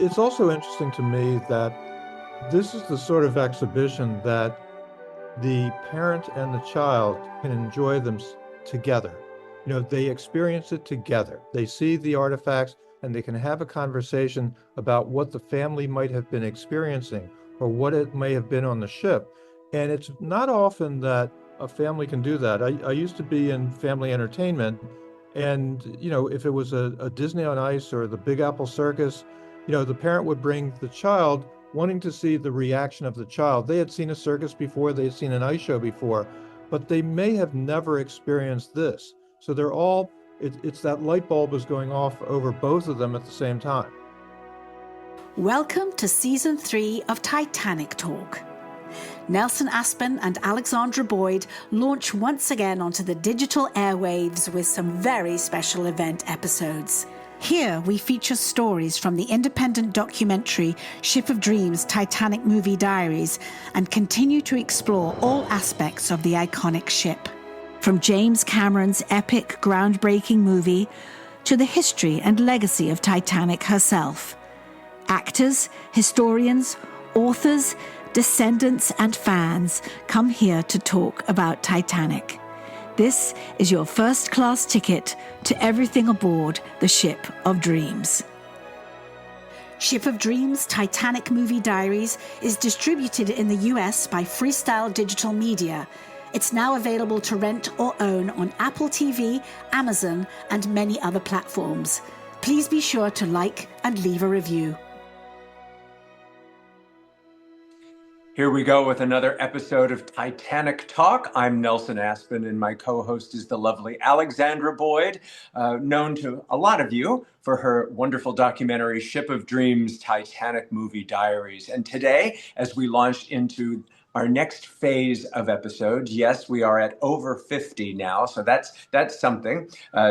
It's also interesting to me that this is the sort of exhibition that the parent and the child can enjoy them together. They experience it together. They see the artifacts and they can have a conversation about what the family might have been experiencing or what it may have been on the ship. And it's not often that a family can do that. I used to be in family entertainment, and if it was a Disney on Ice or the Big Apple Circus, the parent would bring the child wanting to see the reaction of the child. They had seen a circus before, they had seen an ice show before, but they may have never experienced this. So it's that light bulb is going off over both of them at the same time. Welcome to Season 3 of Titanic Talk. Nelson Aspen and Alexandra Boyd launch once again onto the digital airwaves with some very special event episodes. Here we feature stories from the independent documentary Ship of Dreams Titanic Movie Diaries and continue to explore all aspects of the iconic ship. From James Cameron's epic, groundbreaking movie to the history and legacy of Titanic herself. Actors, historians, authors, descendants and fans come here to talk about Titanic. This is your first-class ticket to everything aboard the Ship of Dreams. Ship of Dreams Titanic Movie Diaries is distributed in the US by Freestyle Digital Media. It's now available to rent or own on Apple TV, Amazon, and many other platforms. Please be sure to like and leave a review. Here we go with another episode of Titanic Talk. I'm Nelson Aspen, and my co-host is the lovely Alexandra Boyd, known to a lot of you for her wonderful documentary, Ship of Dreams, Titanic Movie Diaries. And today, as we launch into our next phase of episodes, yes, we are at over 50 now, so that's something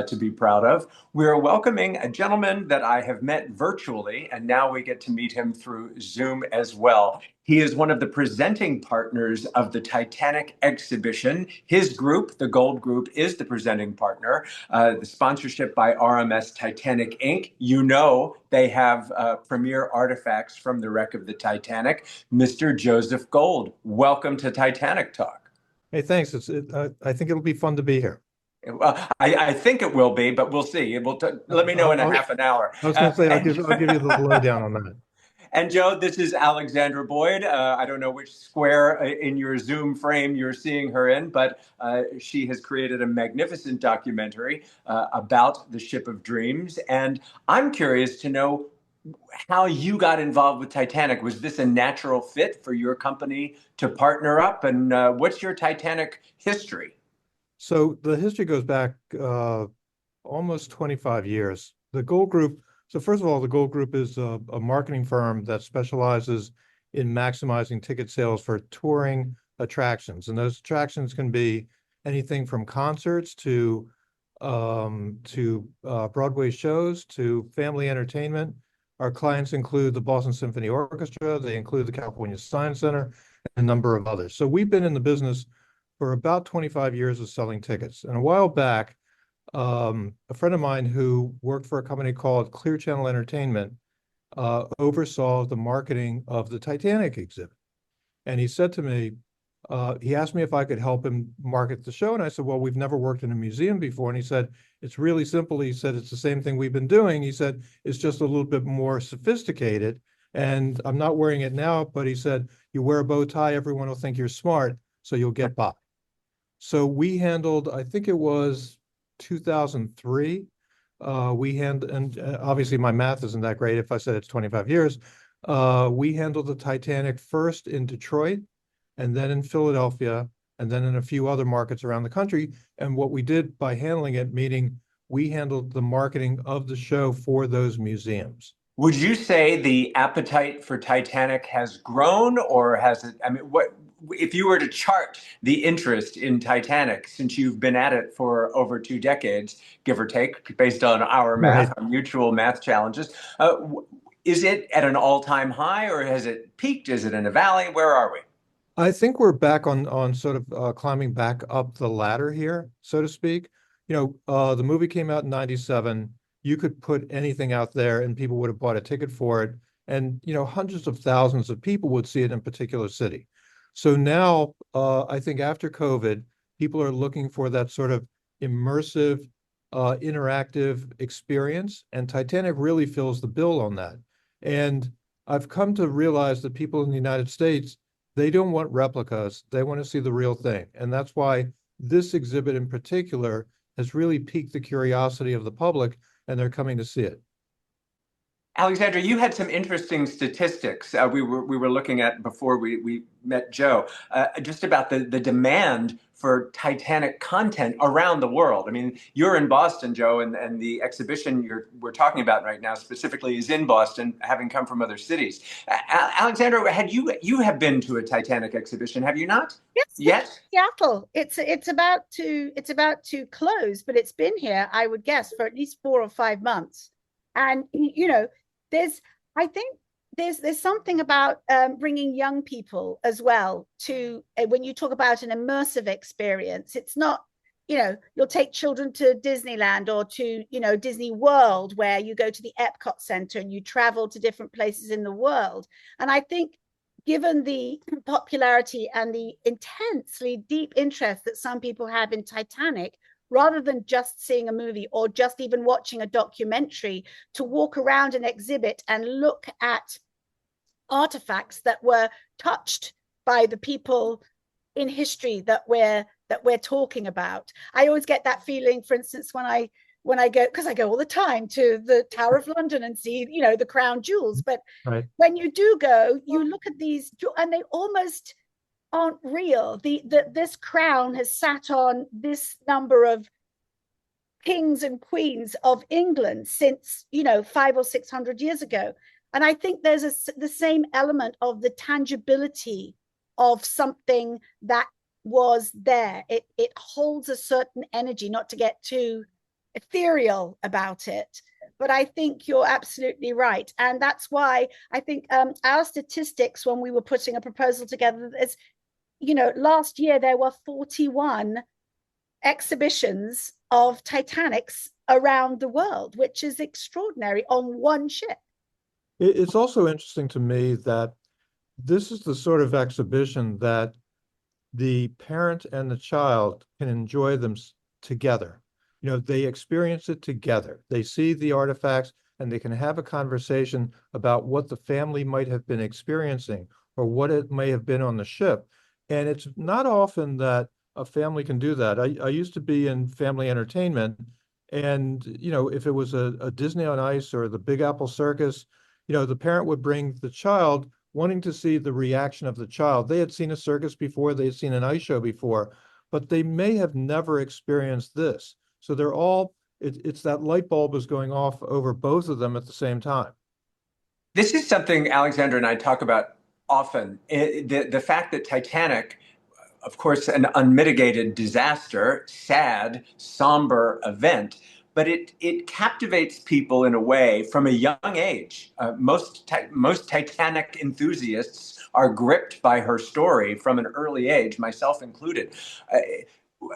to be proud of. We are welcoming a gentleman that I have met virtually, and now we get to meet him through Zoom as well. He is one of the presenting partners of the Titanic exhibition. His group, the Gold Group, is the presenting partner. The sponsorship by RMS Titanic Inc. You know they have premier artifacts from the wreck of the Titanic. Mr. Joseph Gold, welcome to Titanic Talk. Hey, thanks. I think it'll be fun to be here. Well, I think it will be, but we'll see. Let me know in a half an hour. I was going to say, I'll give you the lowdown on that. And Joe, this is Alexandra Boyd. I don't know which square in your Zoom frame you're seeing her in, but she has created a magnificent documentary about the Ship of Dreams. And I'm curious to know how you got involved with Titanic. Was this a natural fit for your company to partner up? And what's your Titanic history? So the history goes back almost 25 years. The Gold Group. So first of all, the Gold Group is a marketing firm that specializes in maximizing ticket sales for touring attractions. And those attractions can be anything from concerts to Broadway shows to family entertainment. Our clients include the Boston Symphony Orchestra, they include the California Science Center, and a number of others. So we've been in the business for about 25 years of selling tickets. And a while back, a friend of mine who worked for a company called Clear Channel Entertainment oversaw the marketing of the Titanic exhibit. And he said to me, he asked me if I could help him market the show. And I said, well, we've never worked in a museum before. And he said, it's really simple. He said, it's the same thing we've been doing. He said, it's just a little bit more sophisticated. And I'm not wearing it now, but he said, you wear a bow tie, everyone will think you're smart, so you'll get by. So we handled, I think it was 2003. And obviously my math isn't that great if I said it's 25 years. We handled the Titanic first in Detroit, and then in Philadelphia, and then in a few other markets around the country. And what we did by handling it, meaning we handled the marketing of the show for those museums. Would you say the appetite for Titanic has grown, or has it, what, if you were to chart the interest in Titanic since you've been at it for over 2 decades, give or take, based on our math, our mutual math challenges, is it at an all-time high, or has it peaked? Is it in a valley? Where are we? I think we're back on sort of climbing back up the ladder here, so to speak. The movie came out in 97. You could put anything out there and people would have bought a ticket for it. and hundreds of thousands of people would see it in a particular city. So now, I think after COVID, people are looking for that sort of immersive, interactive experience, and Titanic really fills the bill on that. And I've come to realize that people in the United States, they don't want replicas, they want to see the real thing. And that's why this exhibit in particular has really piqued the curiosity of the public, and they're coming to see it. Alexandra, you had some interesting statistics we were looking at before we met Joe, just about the demand for Titanic content around the world. I mean, you're in Boston, Joe, and the exhibition we're talking about right now specifically is in Boston, having come from other cities. Alexandra, you have been to a Titanic exhibition, have you not? Yes, Yet? Seattle. It's about to close, but it's been here, I would guess, for at least 4 or 5 months. And I think there's something about bringing young people as well to when you talk about an immersive experience. It's not, you'll take children to Disneyland or to, Disney World, where you go to the Epcot Center and you travel to different places in the world. And I think given the popularity and the intensely deep interest that some people have in Titanic, rather than just seeing a movie or just even watching a documentary, to walk around an exhibit and look at artifacts that were touched by the people in history that we're talking about. I always get that feeling, for instance, when I go, because I go all the time to the Tower of London and see, the crown jewels. But Right. When you do go, you look at these and they almost aren't real. This crown has sat on this number of kings and queens of England since 500 or 600 years ago, and I think there's the same element of the tangibility of something that was there. It holds a certain energy, not to get too ethereal about it, but I think you're absolutely right, and that's why I think our statistics when we were putting a proposal together is, last year there were 41 exhibitions of Titanics around the world, which is extraordinary on one ship. It's also interesting to me that this is the sort of exhibition that the parent and the child can enjoy them together. They experience it together. They see the artifacts and they can have a conversation about what the family might have been experiencing or what it may have been on the ship. And it's not often that a family can do that. I used to be in family entertainment, and if it was a Disney on Ice or the Big Apple Circus, the parent would bring the child wanting to see the reaction of the child. They had seen a circus before, they had seen an ice show before, but they may have never experienced this. So they're all, it's that light bulb is going off over both of them at the same time. This is something Alexandra and I talk about often. The fact that Titanic, of course, an unmitigated disaster, sad, somber event, but it captivates people in a way from a young age. Most Titanic enthusiasts are gripped by her story from an early age, myself included.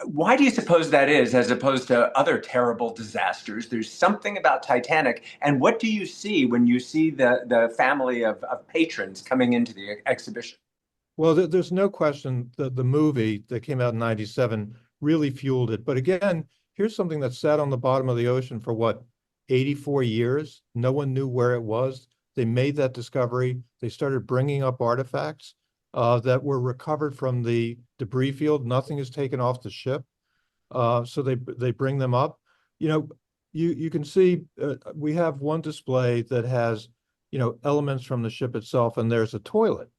Why do you suppose that is, as opposed to other terrible disasters? There's something about Titanic. And what do you see when you see the family of patrons coming into the exhibition? Well, there's no question that the movie that came out in '97 really fueled it. But again, here's something that sat on the bottom of the ocean for what, 84 years? No one knew where it was. They made that discovery. They started bringing up artifacts that were recovered from the debris field. Nothing is taken off the ship. So they bring them up. You can see we have one display that has, elements from the ship itself, and there's a toilet,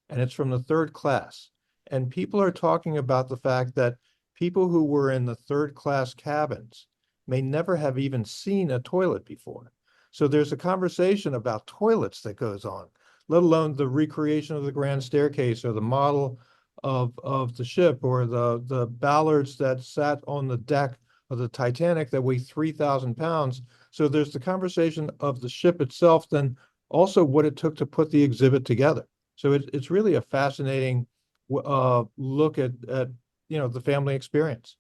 and it's from the third class. And people are talking about the fact that people who were in the third class cabins may never have even seen a toilet before. So there's a conversation about toilets that goes on, let alone the recreation of the grand staircase or the model of the ship or the ballards that sat on the deck of the Titanic that weigh 3,000 pounds. So there's the conversation of the ship itself, then also what it took to put the exhibit together. So it's really a fascinating look at the family experience.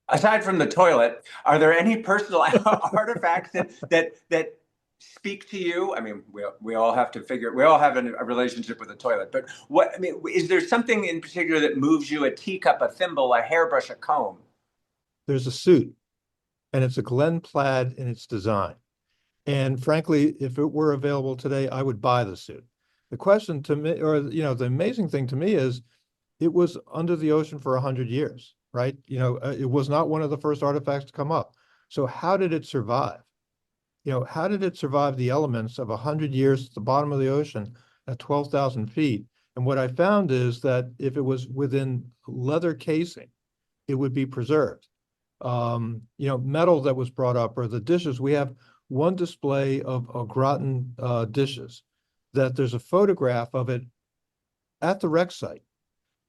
Aside from the toilet, are there any personal artifacts that speak to you? I mean, we all have to figure, we all have a relationship with a toilet, but what, I mean, is there something in particular that moves you? A teacup, a thimble, a hairbrush, a comb? There's a suit, and it's a Glen plaid in its design. And frankly, if it were available today, I would buy the suit. The question to me, or the amazing thing to me is, it was under the ocean for 100 years, right? It was not one of the first artifacts to come up. So how did it survive? How did it survive the elements of 100 years at the bottom of the ocean at 12,000 feet? And what I found is that if it was within leather casing, it would be preserved. Metal that was brought up, or the dishes. We have one display of au gratin dishes that there's a photograph of it at the wreck site.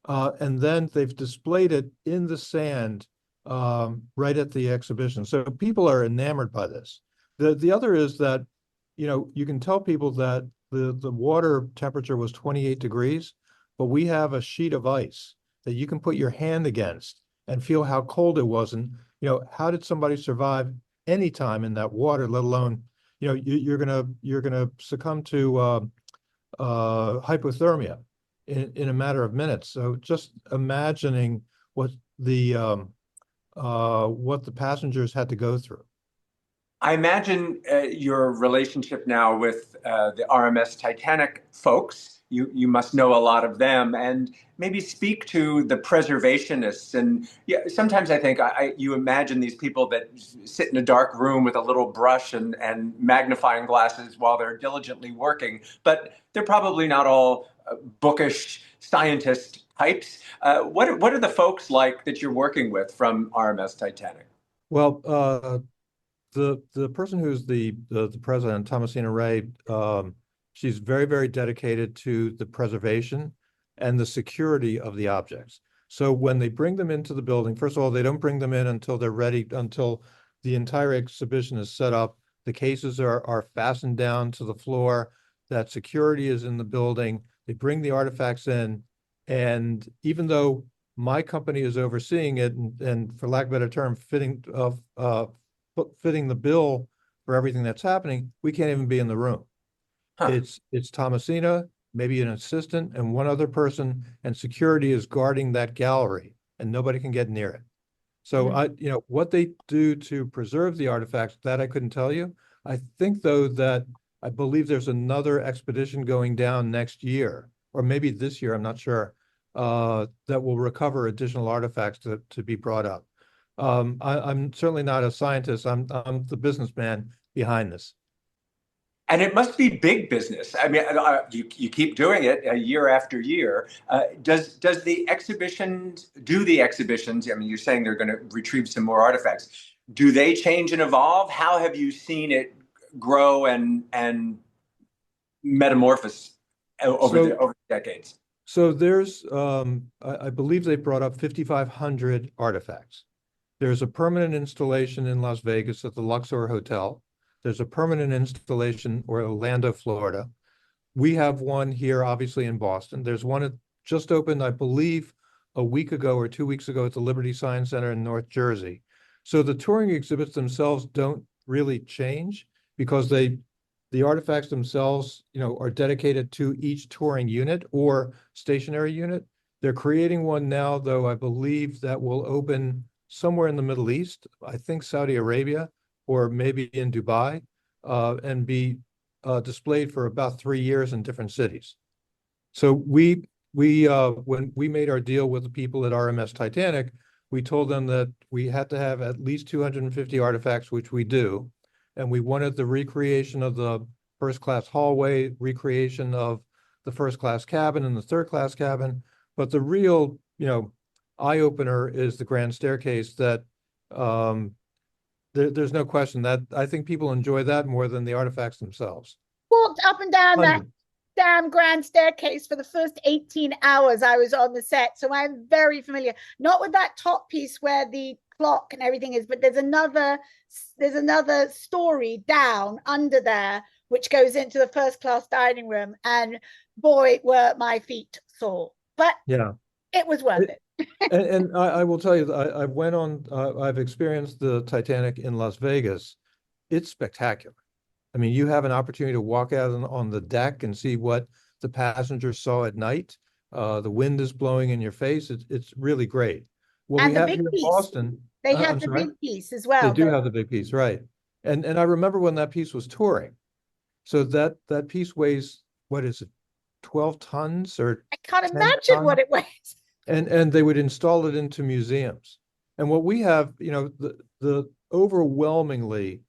And then they've displayed it in the sand right at the exhibition. So people are enamored by this. The other is that, you can tell people that the water temperature was 28 degrees, but we have a sheet of ice that you can put your hand against and feel how cold it was. And, how did somebody survive any time in that water, let alone, you're gonna succumb to hypothermia in a matter of minutes. So just imagining what the passengers had to go through. I imagine your relationship now with the RMS Titanic folks. You must know a lot of them, and maybe speak to the preservationists. And yeah, sometimes I think you imagine these people that sit in a dark room with a little brush and magnifying glasses while they're diligently working, but they're probably not all bookish scientist types. What are the folks like that you're working with from RMS Titanic? Well, the person who's the president, Thomasina Ray, she's very, very dedicated to the preservation and the security of the objects. So when they bring them into the building, first of all, they don't bring them in until they're ready, until the entire exhibition is set up. The cases are fastened down to the floor, that security is in the building. They bring the artifacts in, and even though my company is overseeing it and for lack of a better term, fitting the bill for everything that's happening, we can't even be in the room. Huh. It's Thomasina, maybe an assistant, and one other person, and security is guarding that gallery, and nobody can get near it. So what they do to preserve the artifacts, that I couldn't tell you. I think though that I believe there's another expedition going down next year, or maybe this year, I'm not sure, that will recover additional artifacts to be brought up. I'm certainly not a scientist. I'm the businessman behind this. And it must be big business. I mean, you keep doing it year after year. Does the exhibitions, I mean, you're saying they're going to retrieve some more artifacts. Do they change and evolve? How have you seen it grow and metamorphose over the decades? So there's, I believe they brought up 5,500 artifacts. There's a permanent installation in Las Vegas at the Luxor Hotel. There's a permanent installation in Orlando, Florida. We have one here, obviously, in Boston. There's one that just opened, I believe, a week ago or 2 weeks ago at the Liberty Science Center in North Jersey. So the touring exhibits themselves don't really change because the artifacts themselves, are dedicated to each touring unit or stationary unit. They're creating one now, though, I believe that will open somewhere in the Middle East, I think Saudi Arabia, or maybe in Dubai, and be displayed for about 3 years in different cities. So when we made our deal with the people at RMS Titanic, we told them that we had to have at least 250 artifacts, which we do. And we wanted the recreation of the first class hallway, recreation of the first class cabin and the third class cabin. But the real, eye opener is the grand staircase that there's no question that I think people enjoy that more than the artifacts themselves. Walked up and down that damn grand staircase for the first 18 hours I was on the set. So I'm very familiar, not with that top piece where the clock and everything is, but there's another story down under there, which goes into the first class dining room. And boy, were my feet sore, but yeah, it was worth it. and I will tell you, I've experienced the Titanic in Las Vegas. It's spectacular. I mean, you have an opportunity to walk out on the deck and see what the passengers saw at night. The wind is blowing in your face. It's really great. What we And the have big here in piece, Boston, they I'm have the sorry, big piece as they well. do have the big piece, right? And I remember when that piece was touring. So that piece weighs, what is it, 12 tons or I can't 10 imagine tons? what it weighs. And they would install it into museums. And what we have, the overwhelmingly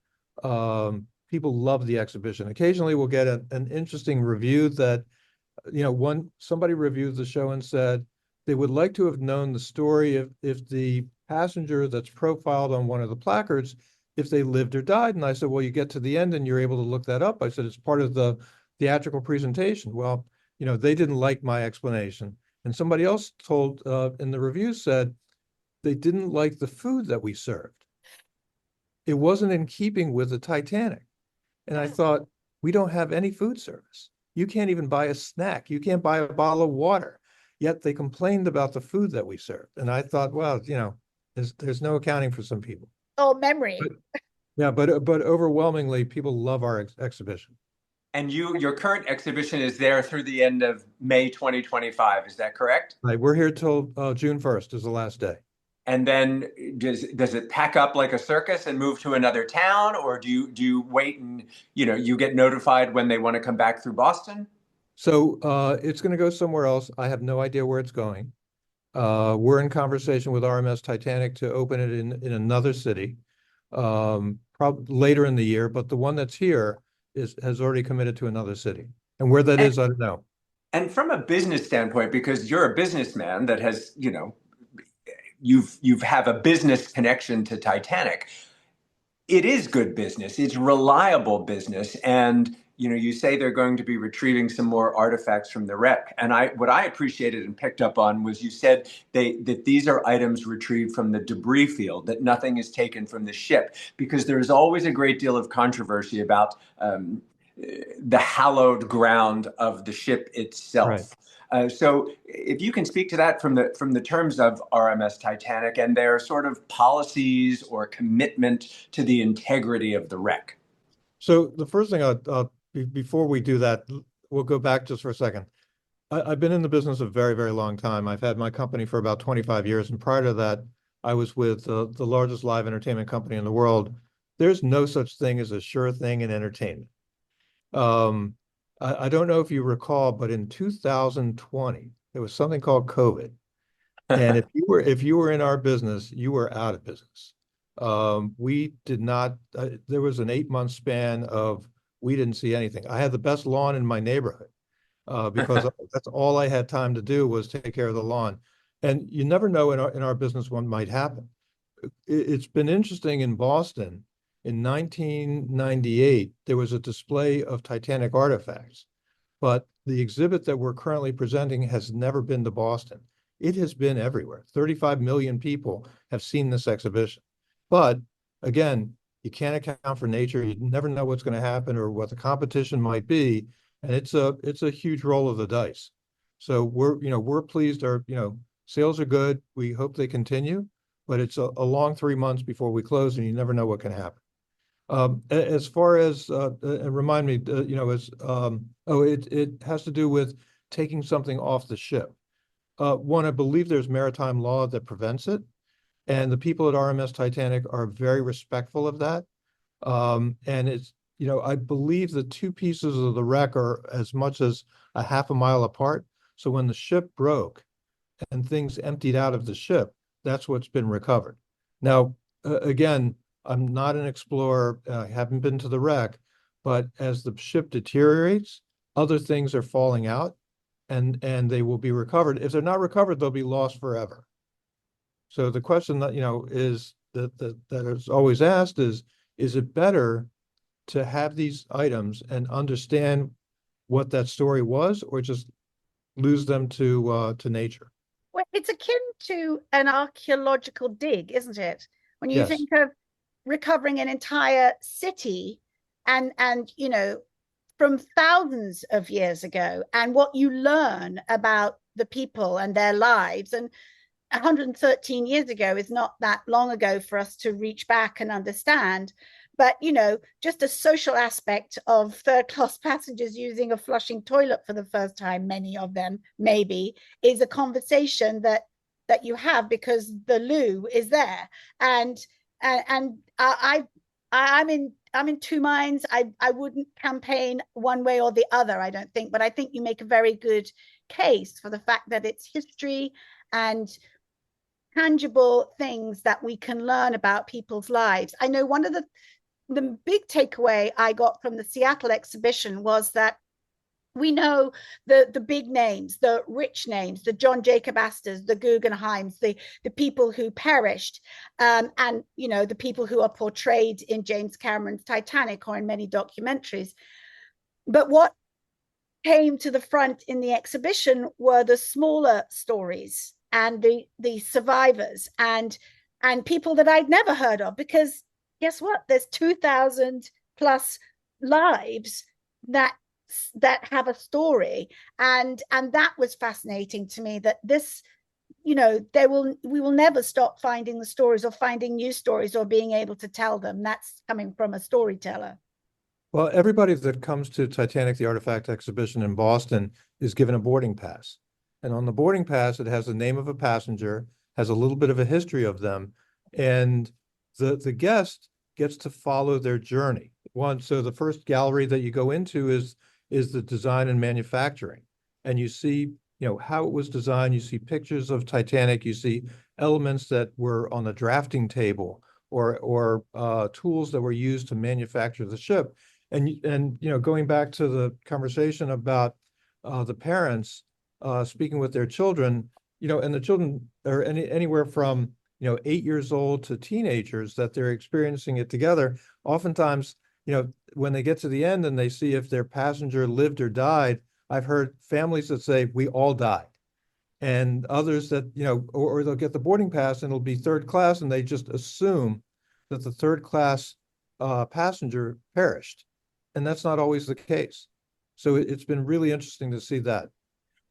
people love the exhibition. Occasionally we'll get an interesting review that, somebody reviewed the show and said they would like to have known the story if the passenger that's profiled on one of the placards, if they lived or died. And I said, well, you get to the end and you're able to look that up. I said, it's part of the theatrical presentation. Well, they didn't like my explanation. And somebody else told in the review said they didn't like the food that we served. It wasn't in keeping with the Titanic. And I thought, we don't have any food service. You can't even buy a snack. You can't buy a bottle of water. Yet they complained about the food that we served. And I thought, well, there's no accounting for some people. Oh, memory. But overwhelmingly, people love our exhibition. And your current exhibition is there through the end of May 2025. Is that correct? Right. We're here till June 1st is the last day. And then does it pack up like a circus and move to another town, or do you wait and you get notified when they want to come back through Boston? So it's going to go somewhere else. I have no idea where it's going. We're in conversation with RMS Titanic to open it in another city, probably later in the year. But the one that's here has already committed to another city, and where that is, I don't know. And from a business standpoint, because you're a businessman that has, you've have a business connection to Titanic. It is good business. It's reliable business. And, you say they're going to be retrieving some more artifacts from the wreck. And what I appreciated and picked up on was you said that these are items retrieved from the debris field, that nothing is taken from the ship, because there's always a great deal of controversy about the hallowed ground of the ship itself. Right. So if you can speak to that from the terms of RMS Titanic and their sort of policies or commitment to the integrity of the wreck. So the first thing before we do that, we'll go back just for a second. I've been in the business a very, very long time. I've had my company for about 25 years. And prior to that, I was with the largest live entertainment company in the world. There's no such thing as a sure thing in entertainment. I don't know if you recall, but in 2020, there was something called COVID. And if you were in our business, you were out of business. We did not, there was an 8-month span of, we didn't see anything. I had the best lawn in my neighborhood because that's all I had time to do was take care of the lawn. And you never know in our business what might happen. It's been interesting in Boston. In 1998, there was a display of Titanic artifacts, but the exhibit that we're currently presenting has never been to Boston. It has been everywhere. 35 million people have seen this exhibition. But again, you can't account for nature. You never know what's going to happen or what the competition might be. And it's a huge roll of the dice. So we're pleased. Our, sales are good. We hope they continue, but it's a long 3 months before we close and you never know what can happen. As far as, remind me, it has to do with taking something off the ship. One, I believe there's maritime law that prevents it. And the people at RMS Titanic are very respectful of that. And it's, I believe the two pieces of the wreck are as much as a half a mile apart. So when the ship broke and things emptied out of the ship, that's what's been recovered. Now, again, I'm not an explorer, I haven't been to the wreck, but as the ship deteriorates, other things are falling out and they will be recovered. If they're not recovered, they'll be lost forever. So the question that, is that is always asked is it better to have these items and understand what that story was, or just lose them to nature? Well, it's akin to an archaeological dig, isn't it? When you Yes. think of recovering an entire city and from thousands of years ago, and what you learn about the people and their lives, and 113 years ago is not that long ago for us to reach back and understand. but just a social aspect of third class passengers using a flushing toilet for the first time, many of them maybe, is a conversation that you have because the loo is there. And I'm in two minds. I wouldn't campaign one way or the other, I don't think, but I think you make a very good case for the fact that it's history and tangible things that we can learn about people's lives. I know one of the big takeaway I got from the Seattle exhibition was that we know the big names, the rich names, the John Jacob Astors, the Guggenheims, the people who perished, and the people who are portrayed in James Cameron's Titanic or in many documentaries. But what came to the front in the exhibition were the smaller stories and the survivors and people that I'd never heard of, because guess what? There's 2,000 plus lives that have a story, and that was fascinating to me, that this, we will never stop finding the stories or finding new stories or being able to tell them. That's coming from a storyteller. Well, everybody that comes to Titanic, the Artifact Exhibition in Boston, is given a boarding pass. And on the boarding pass, it has the name of a passenger, has a little bit of a history of them, and the guest gets to follow their journey. So the first gallery that you go into is the design and manufacturing. And you see, how it was designed. You see pictures of Titanic. You see elements that were on the drafting table or tools that were used to manufacture the ship. And going back to the conversation about the parents speaking with their children, and the children are anywhere from 8 years old to teenagers, that they're experiencing it together. Oftentimes, when they get to the end and they see if their passenger lived or died, I've heard families that say, we all died. And others that, or they'll get the boarding pass and it'll be third class, and they just assume that the third class passenger perished. And that's not always the case. So it's been really interesting to see that.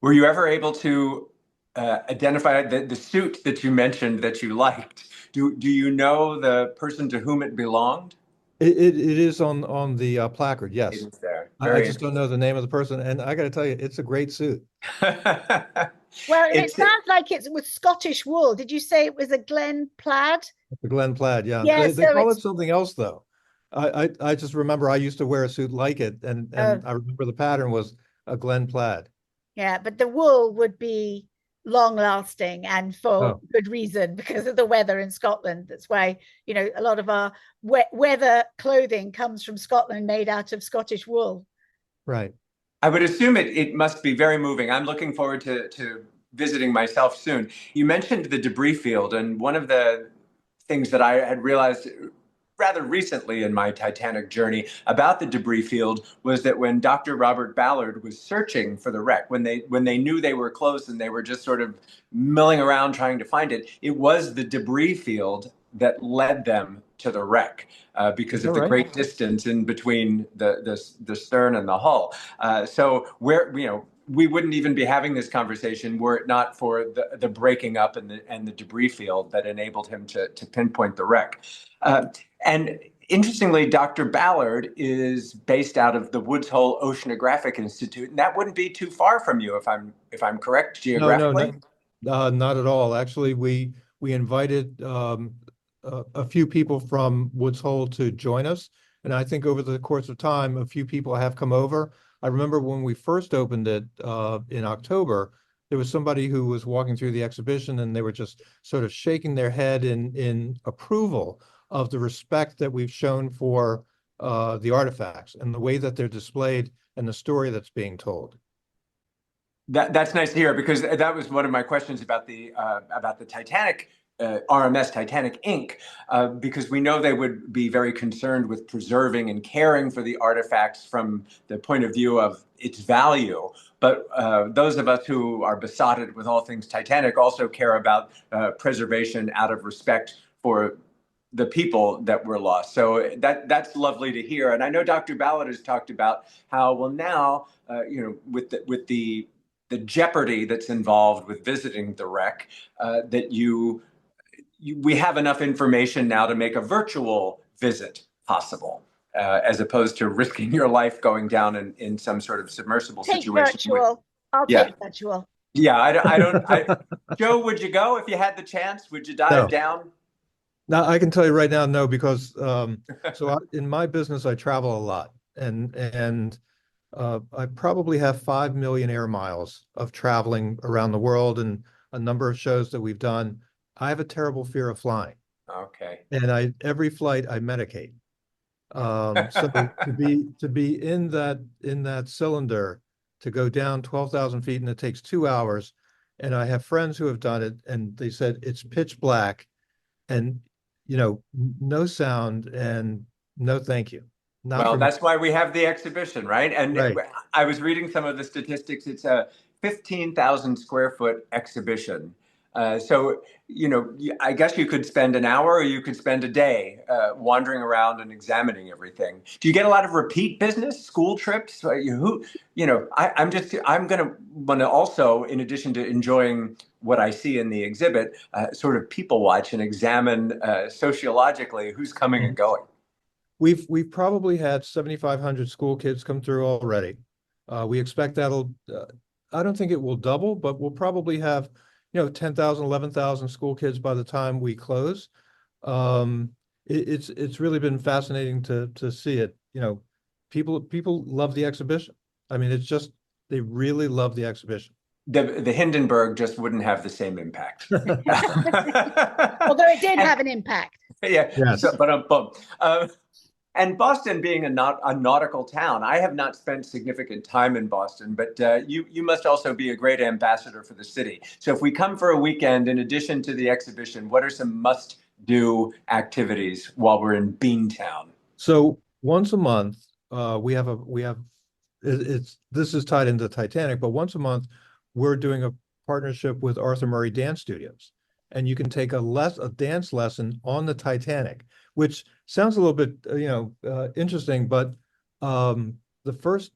Were you ever able to identify the suit that you mentioned that you liked? Do you know the person to whom it belonged? It is on the placard, yes. It is there. I just don't know the name of the person. And I got to tell you, it's a great suit. Well, it sounds like it's with Scottish wool. Did you say it was a Glen Plaid? The Glen Plaid, yeah. Yeah, They call it something else, though. I just remember I used to wear a suit like it, and I remember the pattern was a Glen Plaid. Yeah, but the wool would be long lasting and for good reason, because of the weather in Scotland. That's why, a lot of our weather clothing comes from Scotland, made out of Scottish wool. Right. I would assume it must be very moving. I'm looking forward to visiting myself soon. You mentioned the debris field, and one of the things that I had realized rather recently in my Titanic journey about the debris field was that when Dr. Robert Ballard was searching for the wreck, when they knew they were close and they were just sort of milling around trying to find it, it was the debris field that led them to the wreck because of the great distance in between the stern and the hull. So we wouldn't even be having this conversation were it not for the breaking up and the debris field that enabled him to pinpoint the wreck. And interestingly, Dr. Ballard is based out of the Woods Hole Oceanographic Institute, and that wouldn't be too far from you, if I'm correct geographically. No, not at all. Actually, we invited a few people from Woods Hole to join us, and I think over the course of time, a few people have come over. I remember when we first opened it in October, there was somebody who was walking through the exhibition, and they were just sort of shaking their head in approval of the respect that we've shown for the artifacts and the way that they're displayed and the story that's being told. That's nice to hear, because that was one of my questions about the Titanic, RMS Titanic Inc., because we know they would be very concerned with preserving and caring for the artifacts from the point of view of its value. But those of us who are besotted with all things Titanic also care about preservation out of respect for the people that were lost. So that's lovely to hear. And I know Dr. Ballard has talked about how, well, now, with the jeopardy that's involved with visiting the wreck, that we have enough information now to make a virtual visit possible, as opposed to risking your life going down in some sort of submersible Take situation. virtual. I'll Yeah. take virtual. Yeah, Joe, would you go if you had the chance? Would you dive No. down? Now, I can tell you right now, no, because in my business, I travel a lot, and I probably have 5 million air miles of traveling around the world and a number of shows that we've done. I have a terrible fear of flying, Okay. and every flight I medicate. So to be in that cylinder, to go down 12,000 feet, and it takes 2 hours, and I have friends who have done it, and they said it's pitch black, and no sound, and no thank you, not Well, for me. that's why we have the exhibition, right? And Right. I was reading some of the statistics. It's a 15,000 square foot exhibition. So, I guess you could spend an hour or you could spend a day wandering around and examining everything. Do you get a lot of repeat business, school trips? I'm going to want to also, in addition to enjoying what I see in the exhibit, sort of people watch and examine sociologically who's coming and going. We've probably had 7,500 school kids come through already. We expect that'll, I don't think it will double, but we'll probably have, 10,000, 11,000 school kids by the time we close. It's really been fascinating to see it. People love the exhibition. I mean, they really love the exhibition. The Hindenburg just wouldn't have the same impact. Although it did have an impact. Yeah. Yes. And Boston being a nautical town, I have not spent significant time in Boston, but you must also be a great ambassador for the city. So if we come for a weekend, in addition to the exhibition, what are some must-do activities while we're in Beantown? So once a month, this is tied into Titanic, but once a month, we're doing a partnership with Arthur Murray Dance Studios, and you can take a dance lesson on the Titanic, which sounds a little bit interesting, but the first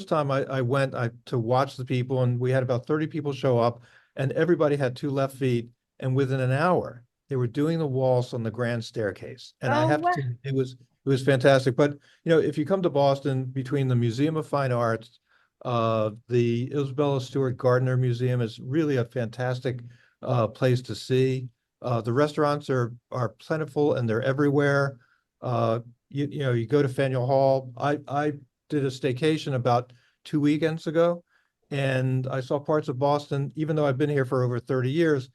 time I went to watch the people, and we had about 30 people show up, and everybody had two left feet, and within an hour they were doing the waltz on the grand staircase, and I have to say, it was fantastic. But if you come to Boston, between the Museum of Fine Arts, the Isabella Stewart Gardner Museum is really a fantastic place to see. The restaurants are plentiful and they're everywhere. You go to Faneuil Hall. I did a staycation about 2 weekends ago, and I saw parts of Boston, even though I've been here for over 30 years,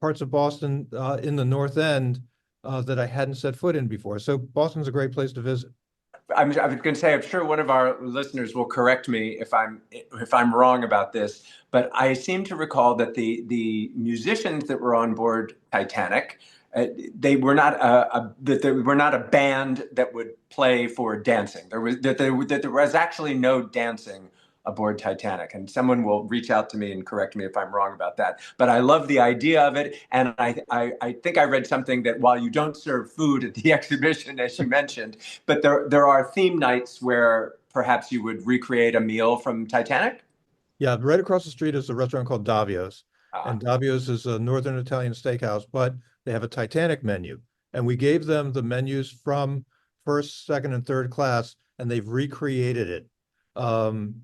parts of Boston in the North End that I hadn't set foot in before. So Boston's a great place to visit. I was going to say, I'm sure one of our listeners will correct me if I'm wrong about this, but I seem to recall that the musicians that were on board Titanic, they were not a band that would play for dancing. There was actually no dancing aboard Titanic, and someone will reach out to me and correct me if I'm wrong about that. But I love the idea of it, and I think I read something that while you don't serve food at the exhibition, as you mentioned, but there are theme nights where perhaps you would recreate a meal from Titanic. Yeah, right across the street is a restaurant called Davio's, and Davio's is a Northern Italian steakhouse, but they have a Titanic menu, and we gave them the menus from first, second, and third class, and they've recreated it.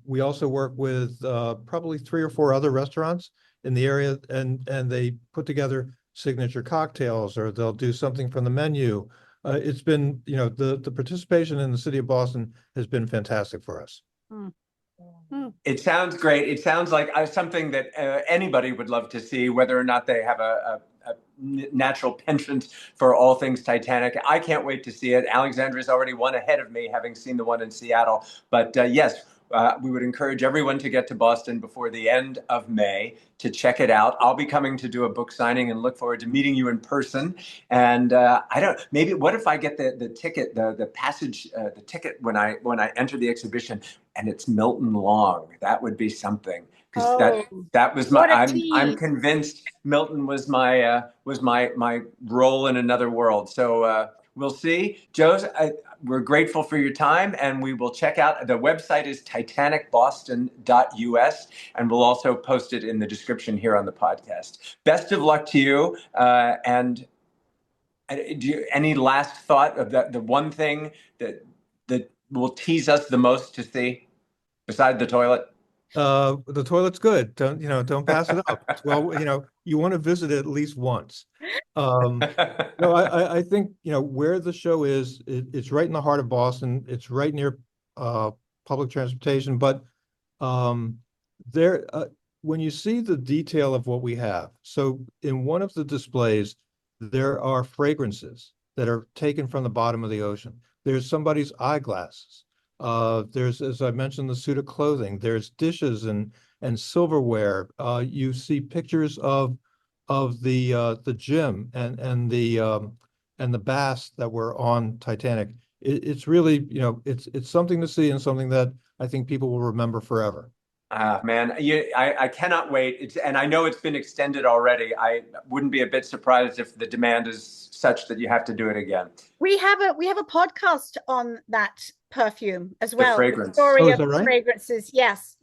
We also work with probably 3 or 4 other restaurants in the area, and they put together signature cocktails, or they'll do something from the menu. It's been, the participation in the city of Boston has been fantastic for us. It sounds great. It sounds like something that anybody would love to see, whether or not they have a natural penchant for all things Titanic. I can't wait to see it. Alexandra's already one ahead of me, having seen the one in Seattle. But yes, we would encourage everyone to get to Boston before the end of May to check it out. I'll be coming to do a book signing and look forward to meeting you in person. And what if I get the ticket, the passage, the ticket when I enter the exhibition, and it's Milton Long? That would be something. Because that was I'm convinced Milton was my role in another world. So we'll see. Joe, we're grateful for your time, and we will check out. The website is titanicboston.us, and we'll also post it in the description here on the podcast. Best of luck to you, and Any last thought of the one thing that will tease us the most to see beside the toilet? The toilet's good. Don't pass it up. Well, you want to visit it at least once. No, I think, where the show is, it's right in the heart of Boston. It's right near public transportation, but there, when you see the detail of what we have, so in one of the displays, there are fragrances that are taken from the bottom of the ocean. There's somebody's eyeglasses. There's, as I mentioned, the suit of clothing. There's dishes and silverware. You see pictures of the gym and the baths that were on Titanic. It's really, it's something to see and something that I think people will remember forever. Man, I cannot wait. And I know it's been extended already. I wouldn't be a bit surprised if the demand is such that you have to do it again. We have a podcast on that perfume as well. The fragrance. The story of right? fragrances. Yes.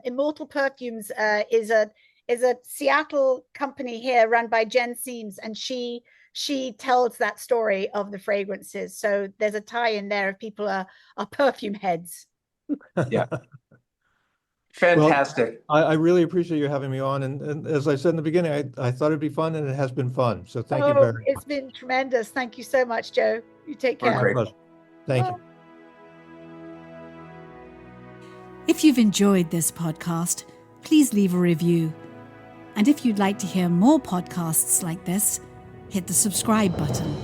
Immortal Perfumes is a Seattle company here run by Jen Seams, and she tells that story of the fragrances. So there's a tie in there if people are perfume heads. Yeah. Fantastic. Well, I really appreciate you having me on. And as I said in the beginning, I thought it'd be fun, and it has been fun. So thank you very much. It's been tremendous. Thank you so much, Joe. You take care. Great. My pleasure. Thank you. If you've enjoyed this podcast, please leave a review. And if you'd like to hear more podcasts like this, hit the subscribe button.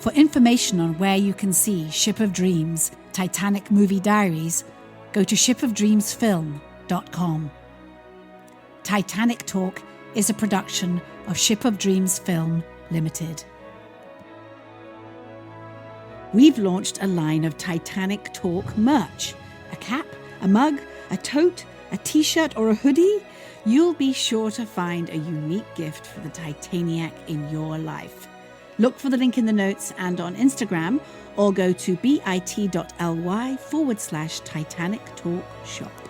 For information on where you can see Ship of Dreams, Titanic Movie Diaries, go to shipofdreamsfilm.com. Titanic Talk is a production of Ship of Dreams Film Limited. We've launched a line of Titanic Talk merch. A cap, a mug, a tote, a t-shirt or a hoodie. You'll be sure to find a unique gift for the Titaniac in your life. Look for the link in the notes and on Instagram, or go to bit.ly/Titanic Talk Shop.